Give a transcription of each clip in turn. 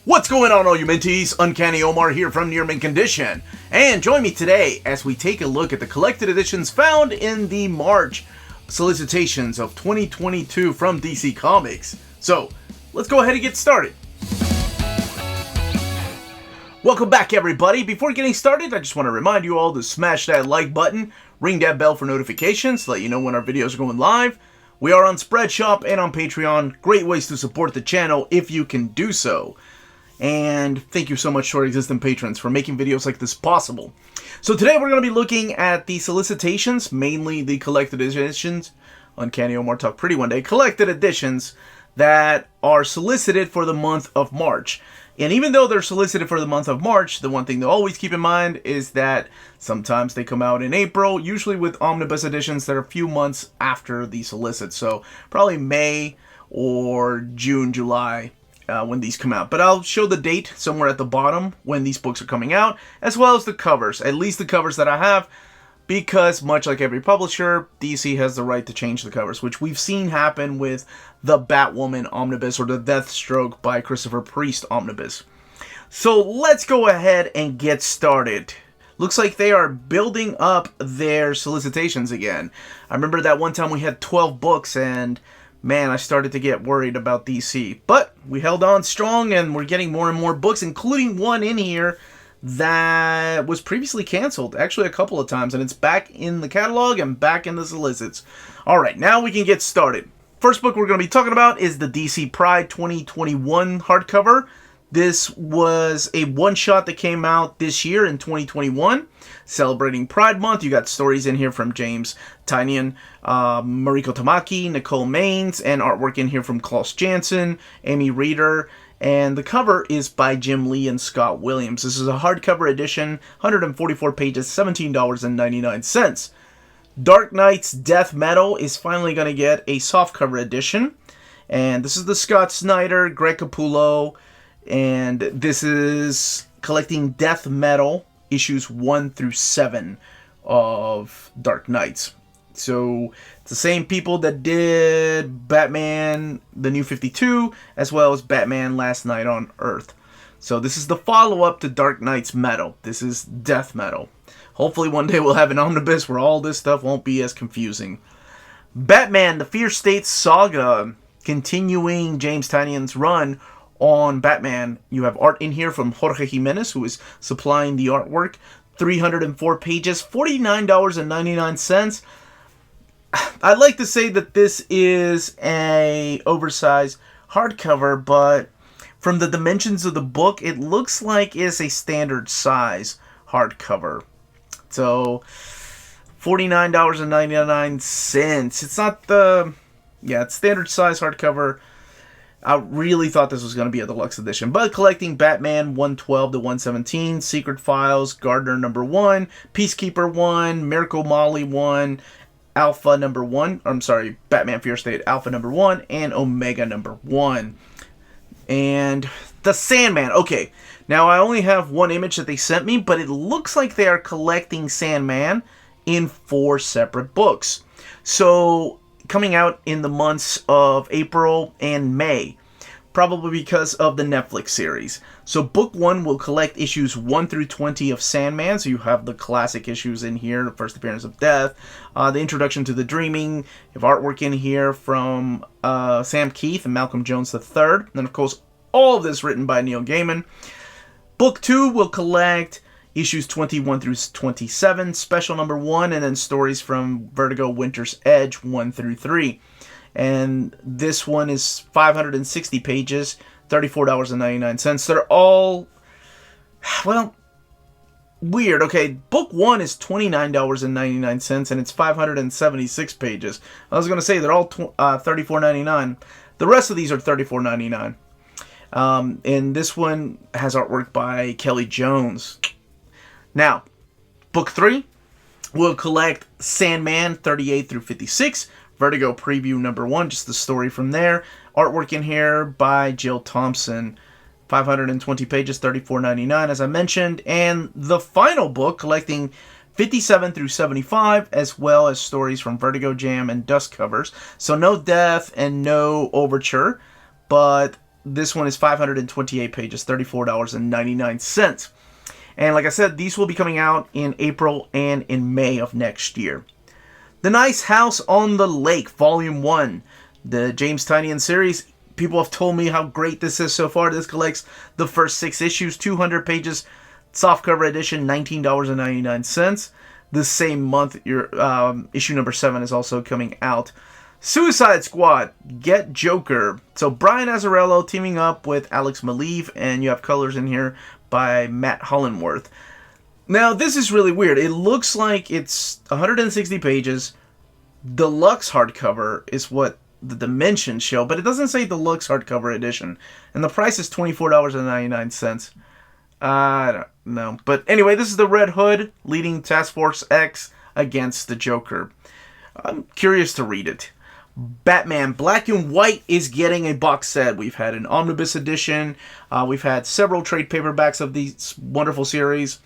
What's going on, all you Minties? Uncanny Omar here from Near Mint Condition, and join me today as we take a look at the collected editions found in the March solicitations of 2022 from DC Comics. So, let's go ahead and get started. Welcome back, everybody. Before getting started, I just want to remind you all to smash that like button, ring that bell for notifications to let you know when our videos are going live. We are on Spreadshop and on Patreon. Great ways to support the channel if you can do so. And thank you so much to our existing patrons for making videos like this possible. So today we're going to be looking at the solicitations, mainly the collected editions. Uncanny Omar Talk Pretty One Day. Collected editions that are solicited for the month of March. And even though they're solicited for the month of March, the one thing to always keep in mind is that sometimes they come out in April, usually with omnibus editions that are a few months after the solicit. So probably May or June, July. When these come out. But I'll show the date somewhere at the bottom when these books are coming out, as well as the covers, at least the covers that I have, because much like every publisher, DC has the right to change the covers, which we've seen happen with the Batwoman Omnibus or the Deathstroke by Christopher Priest Omnibus. So let's go ahead and get started. Looks like they are building up their solicitations again. I remember that one time we had 12 books and man, I started to get worried about DC. But we held on strong and we're getting more and more books, including one in here that was previously canceled, actually a couple of times, and it's back in the catalog and back in the solicits. Alright, now we can get started. First book we're going to be talking about is the DC Pride 2021 hardcover. This was a one-shot that came out this year in 2021, celebrating Pride Month. You got stories in here from James Tynion, Mariko Tamaki, Nicole Maines, and artwork in here from Klaus Janson, Amy Reeder, and the cover is by Jim Lee and Scott Williams. This is a hardcover edition, 144 pages, $17.99. Dark Knight's Death Metal is finally going to get a softcover edition, and this is the Scott Snyder, Greg Capullo, and this is collecting Death Metal issues 1 through 7 of Dark Knights. So it's the same people that did Batman the New 52 as well as Batman Last Night on Earth. So this is the follow-up to Dark Knight's Metal. This is Death Metal. Hopefully one day we'll have an omnibus where all this stuff won't be as confusing. Batman, the Fear State Saga, continuing James Tynion's run on Batman. You have art in here from Jorge Jimenez, who is supplying the artwork. 304 pages, $49.99. I'd like to say that this is a oversized hardcover, but from the dimensions of the book, it looks like it's a standard size hardcover. So, $49.99. It's not the... yeah, it's standard size hardcover. I really thought this was going to be a deluxe edition. But collecting Batman 112 to 117, Secret Files, Gardner number 1, Peacekeeper 1, Miracle Molly 1, Alpha number 1, I'm sorry, Batman Fear State Alpha number 1, and Omega number 1. And the Sandman. Okay, now I only have one image that they sent me, but it looks like they are collecting Sandman in 4 separate books. So coming out in the months of April and May, probably because of the Netflix series. So book 1 will collect issues 1 through 20 of Sandman, so you have the classic issues in here, the first appearance of Death, the introduction to the Dreaming, you have artwork in here from Sam Keith and Malcolm Jones III, and then of course all of this written by Neil Gaiman. Book 2 will collect issues 21 through 27, special number 1, and then stories from Vertigo Winter's Edge 1 through 3. And this one is 560 pages, $34.99. They're all, well, weird. Okay, book 1 is $29.99, and it's 576 pages. I was going to say they're all $34.99. The rest of these are $34.99. And this one has artwork by Kelly Jones. Now, book 3 will collect Sandman 38 through 56, Vertigo Preview number 1, just the story from there. Artwork in here by Jill Thompson. 520 pages, $34.99, as I mentioned. And the final book, collecting 57 through 75, as well as stories from Vertigo Jam and Dust covers. So no Death and no Overture, but This one is 528 pages, $34.99. And like I said, these will be coming out in April and in May of next year. The Nice House on the Lake, Volume 1. The James Tynion series. People have told me how great this is so far. This collects the first 6 issues, 200 pages, softcover edition, $19.99. This same month, your issue number 7 is also coming out. Suicide Squad, Get Joker. So Brian Azzarello teaming up with Alex Maleev, and you have colors in here by Matt Hollingworth. Now, this is really weird. It looks like it's 160 pages. Deluxe hardcover is what the dimensions show, but it doesn't say deluxe hardcover edition. And the price is $24.99. I don't know. But anyway, this is the Red Hood leading Task Force X against the Joker. I'm curious to read it. Batman Black and White is getting a box set. We've had an Omnibus edition. We've had several trade paperbacks of these wonderful series.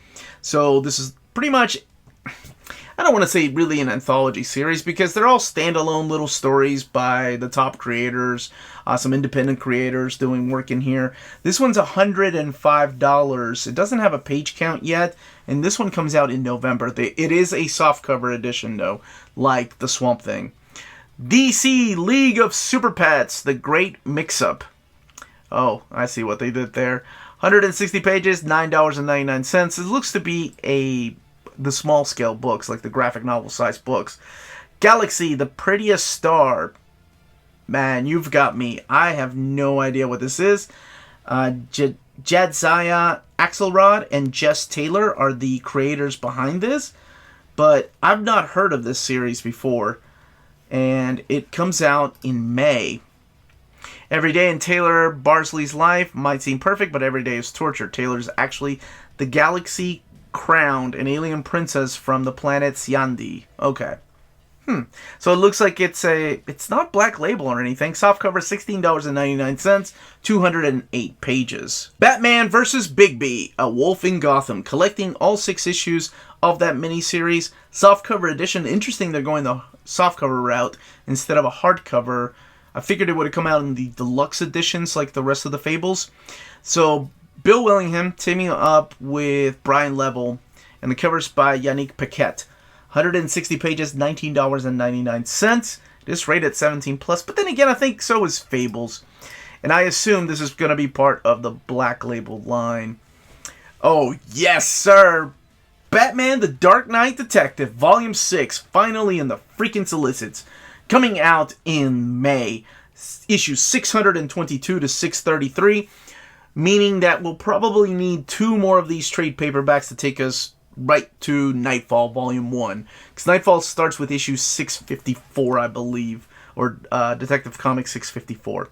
So this is pretty much, I don't want to say really an anthology series because they're all standalone little stories by the top creators, some independent creators doing work in here. This one's $105. It doesn't have a page count yet, and this one comes out in November. It is a softcover edition though, like the Swamp Thing. DC League of Super Pets, The Great Mix-Up. Oh, I see what they did there. 160 pages, $9.99. It looks to be the small scale books, like the graphic novel size books. Galaxy, The Prettiest Star. Man, you've got me. I have no idea what this is. Jadzia Axelrod and Jess Taylor are the creators behind this, but I've not heard of this series before. And it comes out in May. Every day in Taylor Barsley's life might seem perfect, but every day is torture. Taylor is actually the galaxy crowned an alien princess from the planet Siandi. Okay. So it looks like it's not Black Label or anything. Softcover $16.99, 208 pages. Batman vs. Bigby, A Wolf in Gotham, collecting all 6 issues of that miniseries. Softcover edition. Interesting they're going the softcover route instead of a hardcover. I figured it would have come out in the deluxe editions like the rest of the Fables. So Bill Willingham teaming up with Brian Level, and the cover's by Yannick Paquette. 160 pages, $19.99. It is rated 17+, but then again, I think so is Fables. And I assume this is going to be part of the Black Label line. Oh, yes, sir! Batman the Dark Knight Detective, Volume 6, finally in the freaking solicits. Coming out in May. Issues 622 to 633. Meaning that we'll probably need 2 more of these trade paperbacks to take us right to Nightfall Volume 1. Because Nightfall starts with issue 654, I believe. Or Detective Comics 654.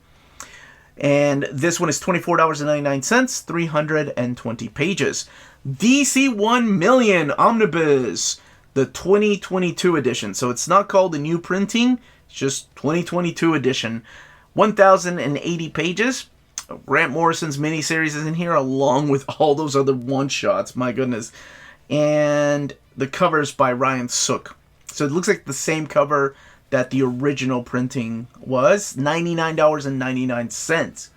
And this one is $24.99, 320 pages. DC 1 Million Omnibus, the 2022 edition. So it's not called the new printing, it's just 2022 edition. 1,080 pages. Grant Morrison's miniseries is in here, along with all those other one-shots. My goodness. And the cover's by Ryan Sook. So it looks like the same cover that the original printing was. $99.99.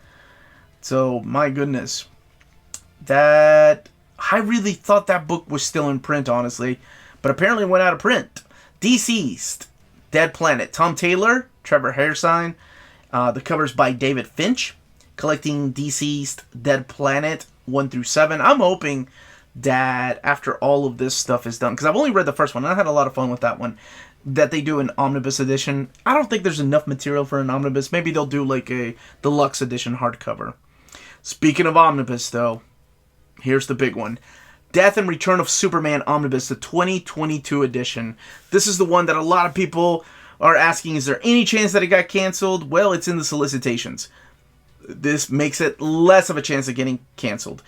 So, my goodness. I really thought that book was still in print, honestly. But apparently it went out of print. Dceased. Dead Planet. Tom Taylor. Trevor Hairsine. The cover's by David Finch. Collecting Dceased, Dead Planet 1 through 7. I'm hoping that after all of this stuff is done, because I've only read the first one, and I had a lot of fun with that one, that they do an omnibus edition. I don't think there's enough material for an omnibus. Maybe they'll do like a deluxe edition hardcover. Speaking of omnibus, though, here's the big one. Death and Return of Superman Omnibus, the 2022 edition. This is the one that a lot of people are asking, is there any chance that it got canceled? Well, it's in the solicitations. This makes it less of a chance of getting canceled.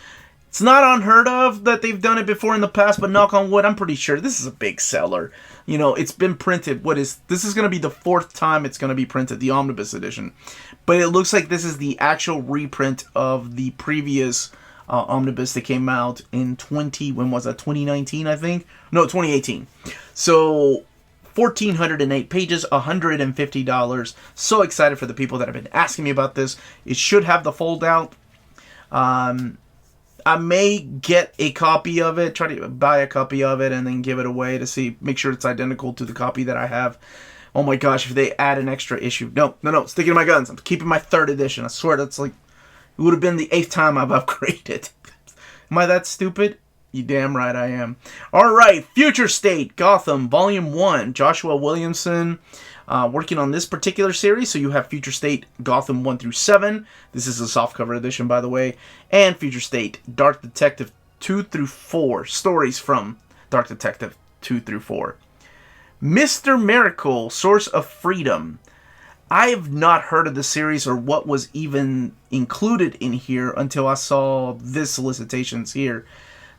It's not unheard of that they've done it before in the past, but knock on wood, I'm pretty sure this is a big seller. You know, it's been printed. This is going to be the 4th time it's going to be printed, the Omnibus edition. But it looks like this is the actual reprint of the previous Omnibus that came out in when was that, 2019, I think? No, 2018. So, 1,408 pages, $150. So excited for the people that have been asking me about this. It should have the fold out. I may get a copy of it, try to buy a copy of it, and then give it away to make sure it's identical to the copy that I have. Oh my gosh, if they add an extra issue. No, sticking to my guns. I'm keeping my 3rd edition. I swear that's like, it would have been the 8th time I've upgraded. Am I that stupid? You damn right I am. Alright, Future State, Gotham, Volume 1. Joshua Williamson working on this particular series. So you have Future State, Gotham 1 through 7. This is a softcover edition, by the way. And Future State, Dark Detective 2 through 4. Stories from Dark Detective 2 through 4. Mr. Miracle, Source of Freedom. I have not heard of the series or what was even included in here until I saw this solicitations here.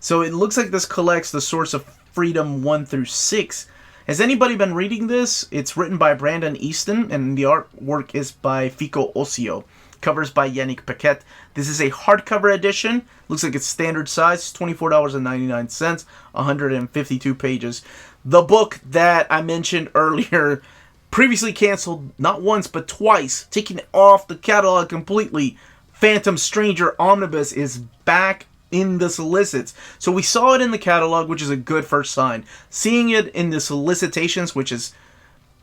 So it looks like this collects the Source of Freedom 1 through 6. Has anybody been reading this? It's written by Brandon Easton, and the artwork is by Fico Ocio. Covers by Yannick Paquette. This is a hardcover edition. Looks like it's standard size, $24.99, 152 pages. The book that I mentioned earlier, previously canceled, not once but twice, taken off the catalog completely. Phantom Stranger Omnibus is back in the solicits. So we saw it in the catalog, which is a good first sign. Seeing it in the solicitations, which is...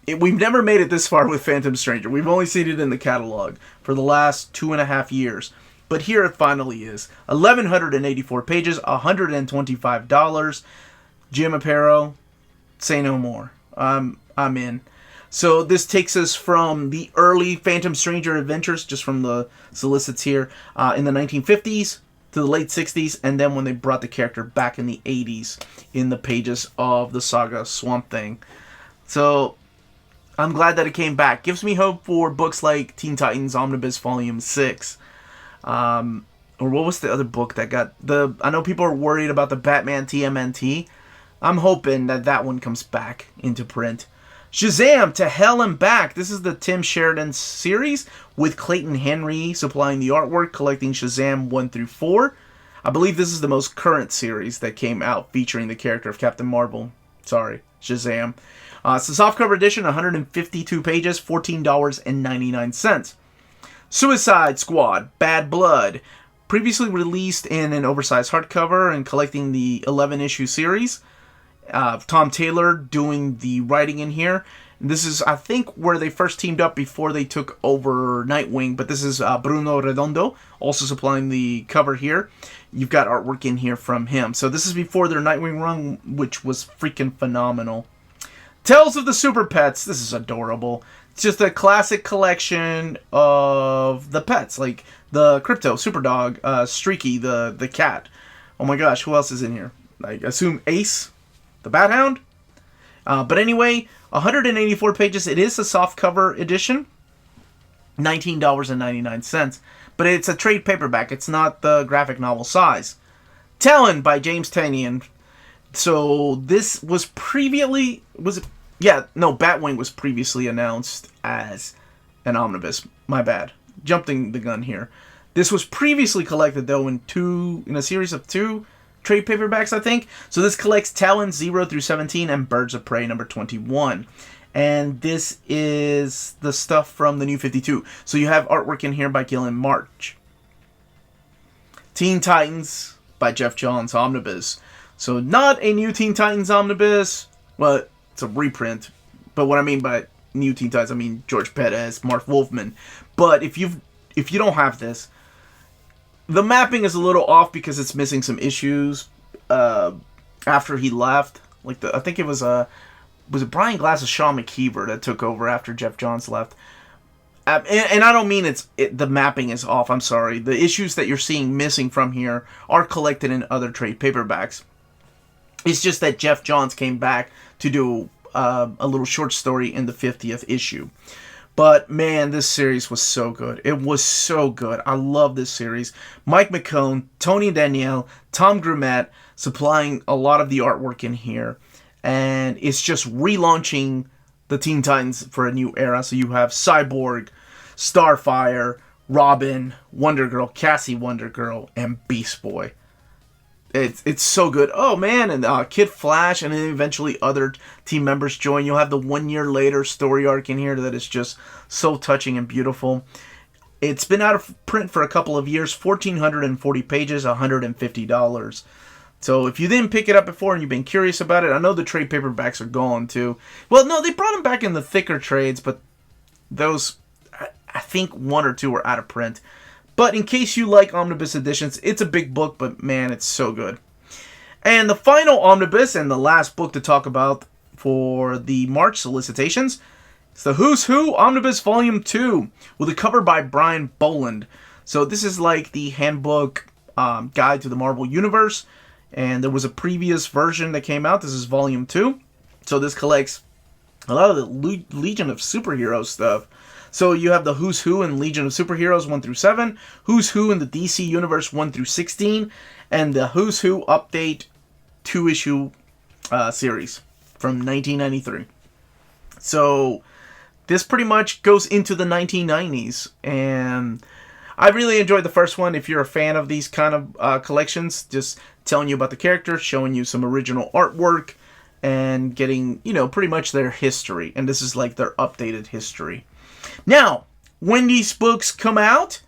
we've never made it this far with Phantom Stranger. We've only seen it in the catalog for the last 2.5 years. But here it finally is. 1,184 pages, $125. Jim Aparo, say no more. I'm in. So this takes us from the early Phantom Stranger adventures, just from the solicits here, in the 1950s to the late 60s, and then when they brought the character back in the 80s in the pages of the saga Swamp Thing. So I'm glad that it came back. Gives me hope for books like Teen Titans Omnibus Volume 6. Or what was the other book that got the... I know people are worried about the Batman TMNT. I'm hoping that that one comes back into print. Shazam! To Hell and Back. This is the Tim Sheridan series with Clayton Henry supplying the artwork, collecting Shazam 1 through 4. I believe this is the most current series that came out featuring the character of Captain Marvel. Sorry, Shazam. It's a softcover edition, 152 pages, $14.99. Suicide Squad, Bad Blood. Previously released in an oversized hardcover and collecting the 11-issue series. Tom Taylor doing the writing in here. This is, I think, where they first teamed up before they took over Nightwing. But this is Bruno Redondo also supplying the cover here. You've got artwork in here from him. So this is before their Nightwing run, which was freaking phenomenal. Tales of the Super Pets. This is adorable. It's just a classic collection of the pets, like the Crypto, Superdog, Streaky, the cat. Oh my gosh, who else is in here? I assume Ace, the Bat Hound. But anyway, 184 pages. It is a softcover edition, $19.99. But it's a trade paperback. It's not the graphic novel size. Talon by James Tynion. So this was previously... Batwing was previously announced as an omnibus. My bad. Jumping the gun here. This was previously collected, though, in a series of 2 trade paperbacks, I think. So this collects Talon 0 through 17 and Birds of Prey number 21. And this is the stuff from the New 52. So you have artwork in here by Gillian March. Teen Titans by Jeff Johns Omnibus. So not a new Teen Titans Omnibus. Well, it's a reprint. But what I mean by new Teen Titans, I mean George Perez, Mark Wolfman. But if you don't have this, the mapping is a little off because it's missing some issues after he left. I think it was it Brian Glass or Sean McKeever that took over after Jeff Johns left. And I don't mean the mapping is off. I'm sorry. The issues that you're seeing missing from here are collected in other trade paperbacks. It's just that Jeff Johns came back to do a little short story in the 50th issue. But, man, this series was so good. It was so good. I love this series. Mike McCone, Tony Danielle, Tom Grumet supplying a lot of the artwork in here. And it's just relaunching the Teen Titans for a new era. So you have Cyborg, Starfire, Robin, Wonder Girl, Cassie Wonder Girl, and Beast Boy. It's so good. Oh man, and Kid Flash, and then eventually other team members join. You'll have the 1 year later story arc in here that is just so touching and beautiful. It's been out of print for a couple of years, 1,440 pages, $150. So if you didn't pick it up before and you've been curious about it, I know the trade paperbacks are gone too. Well, no, they brought them back in the thicker trades, but those, I think 1 or 2 are out of print. But in case you like omnibus editions, it's a big book, but man, it's so good. And the final omnibus and the last book to talk about for the March solicitations is the Who's Who Omnibus Volume 2 with a cover by Brian Boland. So this is like the handbook guide to the Marvel Universe. And there was a previous version that came out. This is Volume 2. So this collects a lot of the Legion of Superheroes stuff. So you have the Who's Who in Legion of Superheroes 1 through 7, Who's Who in the DC Universe 1 through 16, and the Who's Who Update 2-issue series from 1993. So this pretty much goes into the 1990s, and I really enjoyed the first one. If you're a fan of these kind of collections, just telling you about the characters, showing you some original artwork, and getting, you know, pretty much their history. And this is like their updated history. Now, when these books come out,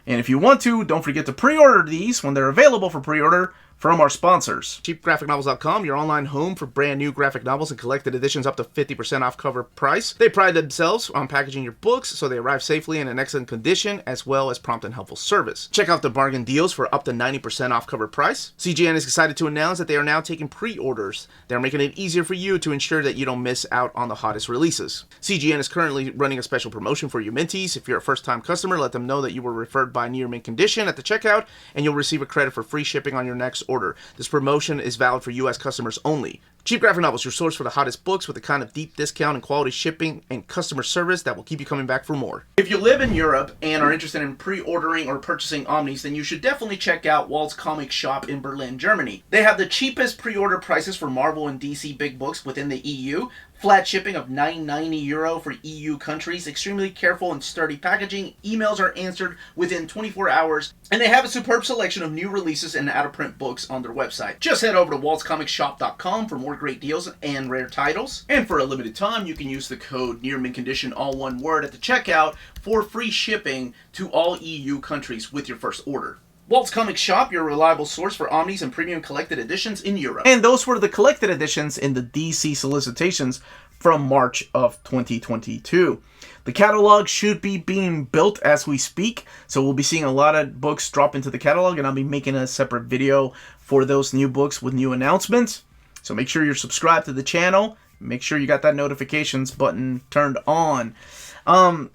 and if you want to, don't forget to pre-order these when they're available for pre-order from our sponsors. CheapGraphicNovels.com, your online home for brand new graphic novels and collected editions up to 50% off cover price. They pride themselves on packaging your books so they arrive safely and in excellent condition, as well as prompt and helpful service. Check out the bargain deals for up to 90% off cover price. CGN is excited to announce that they are now taking pre-orders. They're making it easier for you to ensure that you don't miss out on the hottest releases. CGN is currently running a special promotion for you Minties. If you're a first-time customer, let them know that you were referred by Near Mint Condition at the checkout, and you'll receive a credit for free shipping on your next order. This promotion is valid for U.S. customers only. Cheap Graphic Novels, your source for the hottest books with the kind of deep discount and quality shipping and customer service that will keep you coming back for more. If you live in Europe and are interested in pre-ordering or purchasing Omnis, then you should definitely check out Walt's Comic Shop in Berlin, Germany. They have the cheapest pre-order prices for Marvel and DC big books within the EU. Flat shipping of €9.90 for EU countries, extremely careful and sturdy packaging, emails are answered within 24 hours, and they have a superb selection of new releases and out-of-print books on their website. Just head over to waltzcomicshop.com for more great deals and rare titles. And for a limited time, you can use the code NEARMINTCONDITION, all one word, at the checkout for free shipping to all EU countries with your first order. Walt's Comic Shop, your reliable source for Omnis and premium collected editions in Europe. And those were the collected editions in the DC solicitations from March of 2022. The catalog should be being built as we speak, so we'll be seeing a lot of books drop into the catalog, and I'll be making a separate video for those new books with new announcements. So make sure you're subscribed to the channel. Make sure you got that notifications button turned on.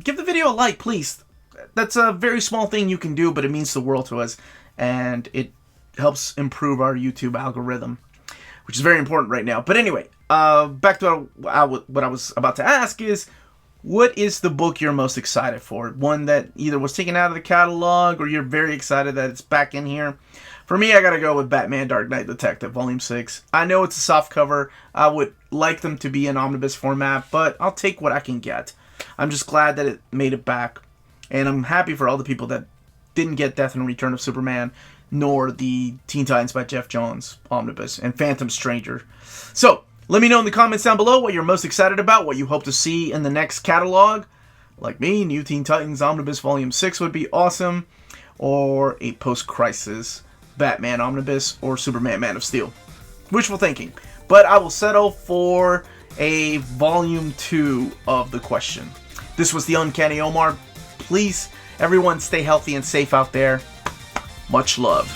Give the video a like, please. That's a very small thing you can do, but it means the world to us, and it helps improve our YouTube algorithm, which is very important right now. But anyway, back to what I was about to ask is, what is the book you're most excited for? One that either was taken out of the catalog or you're very excited that it's back in here? For me, I gotta go with Batman Dark Knight Detective, Volume 6. I know it's a soft cover. I would like them to be in omnibus format, but I'll take what I can get. I'm just glad that it made it back. And I'm happy for all the people that didn't get Death and Return of Superman, nor the Teen Titans by Jeff Johns Omnibus, and Phantom Stranger. So, let me know in the comments down below what you're most excited about, what you hope to see in the next catalog. Like me, New Teen Titans Omnibus Volume 6 would be awesome, or a post-crisis Batman Omnibus, or Superman Man of Steel. Wishful thinking. But I will settle for a Volume 2 of the question. This was the Uncanny Omar. Please, everyone, stay healthy and safe out there. Much love.